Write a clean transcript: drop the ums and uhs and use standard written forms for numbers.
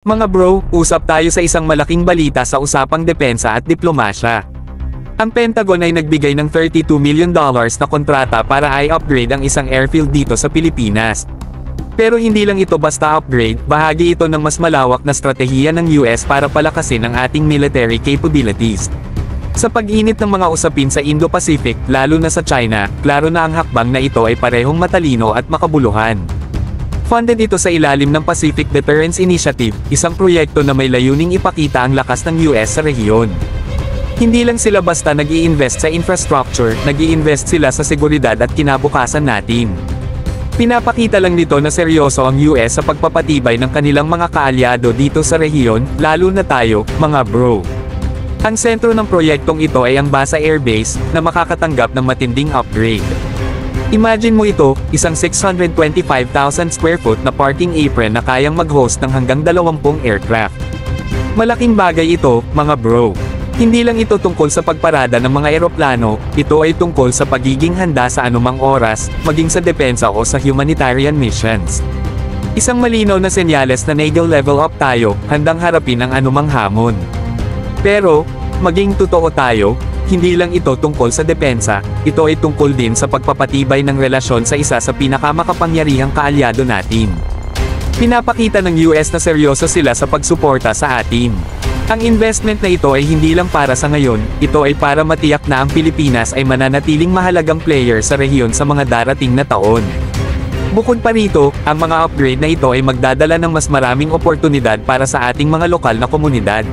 Mga bro, usap tayo sa isang malaking balita sa usapang depensa at diplomasya. Ang Pentagon ay nagbigay ng $32 million na kontrata para i-upgrade ang isang airfield dito sa Pilipinas. Pero hindi lang ito basta upgrade, bahagi ito ng mas malawak na strategiya ng US para palakasin ang ating military capabilities. Sa pag-init ng mga usapin sa Indo-Pacific, lalo na sa China, klaro na ang hakbang na ito ay parehong matalino at makabuluhan. Funded ito sa ilalim ng Pacific Deterrence Initiative, isang proyekto na may layuning ipakita ang lakas ng US sa rehiyon. Hindi lang sila basta nag-i-invest sa infrastructure, nag-i-invest sila sa seguridad at kinabukasan natin. Pinapakita lang nito na seryoso ang US sa pagpapatibay ng kanilang mga kaalyado dito sa rehiyon, lalo na tayo, mga bro. Ang sentro ng proyektong ito ay ang Basa Air Base, na makakatanggap ng matinding upgrade. Imagine mo ito, isang 625,000 square foot na parking apron na kayang mag-host ng hanggang 20 aircraft. Malaking bagay ito, mga bro. Hindi lang ito tungkol sa pagparada ng mga eroplano, ito ay tungkol sa pagiging handa sa anumang oras, maging sa depensa o sa humanitarian missions. Isang malinaw na senyales na level up tayo, handang harapin ang anumang hamon. Pero, maging totoo tayo, hindi lang ito tungkol sa depensa, ito ay tungkol din sa pagpapatibay ng relasyon sa isa sa pinakamakapangyarihang kaalyado natin. Pinapakita ng US na seryoso sila sa pagsuporta sa atin. Ang investment na ito ay hindi lang para sa ngayon, ito ay para matiyak na ang Pilipinas ay mananatiling mahalagang player sa rehiyon sa mga darating na taon. Bukod pa rito, ang mga upgrade na ito ay magdadala ng mas maraming oportunidad para sa ating mga lokal na komunidad.